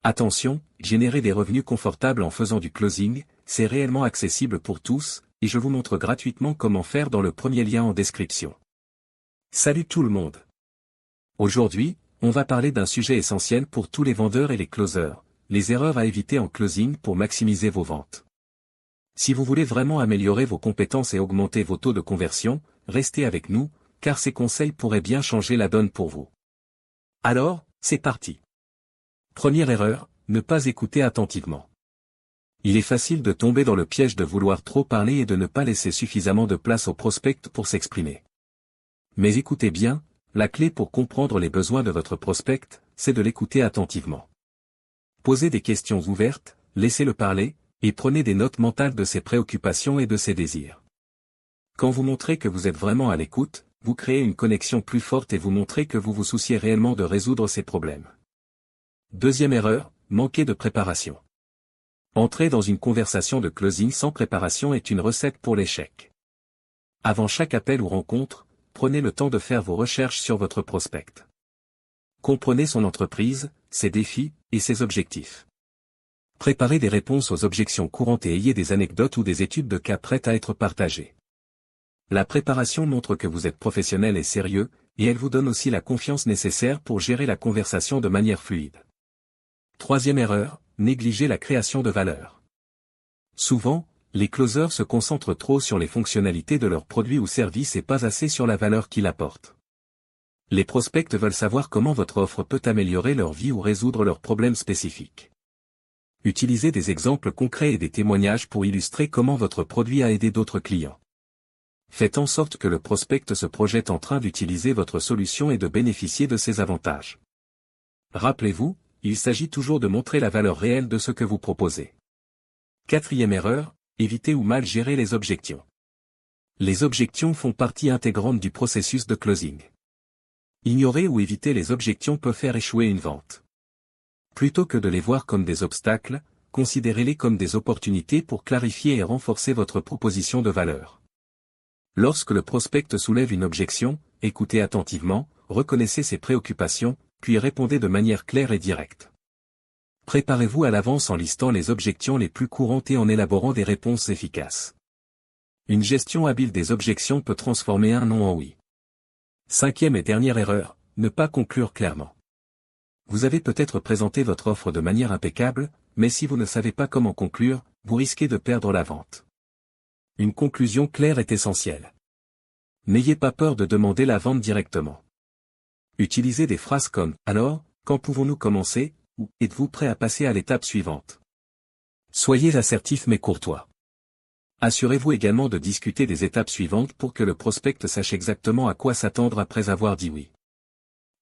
Attention, générer des revenus confortables en faisant du closing, c'est réellement accessible pour tous, et je vous montre gratuitement comment faire dans le premier lien en description. Salut tout le monde! Aujourd'hui, on va parler d'un sujet essentiel pour tous les vendeurs et les closers, les erreurs à éviter en closing pour maximiser vos ventes. Si vous voulez vraiment améliorer vos compétences et augmenter vos taux de conversion, restez avec nous, car ces conseils pourraient bien changer la donne pour vous. Alors, c'est parti! Première erreur, ne pas écouter attentivement. Il est facile de tomber dans le piège de vouloir trop parler et de ne pas laisser suffisamment de place au prospect pour s'exprimer. Mais écoutez bien, la clé pour comprendre les besoins de votre prospect, c'est de l'écouter attentivement. Posez des questions ouvertes, laissez-le parler, et prenez des notes mentales de ses préoccupations et de ses désirs. Quand vous montrez que vous êtes vraiment à l'écoute, vous créez une connexion plus forte et vous montrez que vous vous souciez réellement de résoudre ses problèmes. Deuxième erreur, manquer de préparation. Entrer dans une conversation de closing sans préparation est une recette pour l'échec. Avant chaque appel ou rencontre, prenez le temps de faire vos recherches sur votre prospect. Comprenez son entreprise, ses défis, et ses objectifs. Préparez des réponses aux objections courantes et ayez des anecdotes ou des études de cas prêtes à être partagées. La préparation montre que vous êtes professionnel et sérieux, et elle vous donne aussi la confiance nécessaire pour gérer la conversation de manière fluide. Troisième erreur, négliger la création de valeur. Souvent, les closers se concentrent trop sur les fonctionnalités de leurs produits ou services et pas assez sur la valeur qu'ils apportent. Les prospects veulent savoir comment votre offre peut améliorer leur vie ou résoudre leurs problèmes spécifiques. Utilisez des exemples concrets et des témoignages pour illustrer comment votre produit a aidé d'autres clients. Faites en sorte que le prospect se projette en train d'utiliser votre solution et de bénéficier de ses avantages. Rappelez-vous, il s'agit toujours de montrer la valeur réelle de ce que vous proposez. Quatrième erreur, éviter ou mal gérer les objections. Les objections font partie intégrante du processus de closing. Ignorer ou éviter les objections peut faire échouer une vente. Plutôt que de les voir comme des obstacles, considérez-les comme des opportunités pour clarifier et renforcer votre proposition de valeur. Lorsque le prospect soulève une objection, écoutez attentivement, reconnaissez ses préoccupations, puis répondez de manière claire et directe. Préparez-vous à l'avance en listant les objections les plus courantes et en élaborant des réponses efficaces. Une gestion habile des objections peut transformer un non en oui. Cinquième et dernière erreur, ne pas conclure clairement. Vous avez peut-être présenté votre offre de manière impeccable, mais si vous ne savez pas comment conclure, vous risquez de perdre la vente. Une conclusion claire est essentielle. N'ayez pas peur de demander la vente directement. Utilisez des phrases comme « Alors, quand pouvons-nous commencer ?» ou « Êtes-vous prêt à passer à l'étape suivante ?» Soyez assertif mais courtois. Assurez-vous également de discuter des étapes suivantes pour que le prospect sache exactement à quoi s'attendre après avoir dit oui.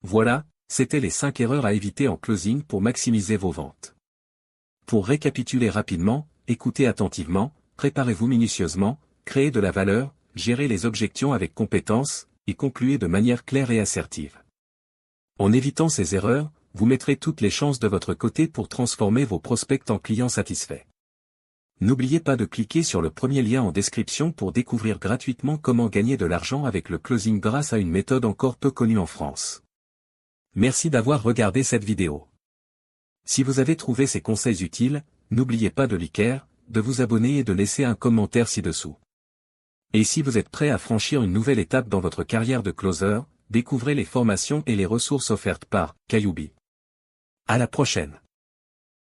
Voilà, c'était les 5 erreurs à éviter en closing pour maximiser vos ventes. Pour récapituler rapidement, écoutez attentivement, préparez-vous minutieusement, créez de la valeur, gérez les objections avec compétence, et concluez de manière claire et assertive. En évitant ces erreurs, vous mettrez toutes les chances de votre côté pour transformer vos prospects en clients satisfaits. N'oubliez pas de cliquer sur le premier lien en description pour découvrir gratuitement comment gagner de l'argent avec le closing grâce à une méthode encore peu connue en France. Merci d'avoir regardé cette vidéo. Si vous avez trouvé ces conseils utiles, n'oubliez pas de liker, de vous abonner et de laisser un commentaire ci-dessous. Et si vous êtes prêt à franchir une nouvelle étape dans votre carrière de closer, découvrez les formations et les ressources offertes par Kajubi. À la prochaine.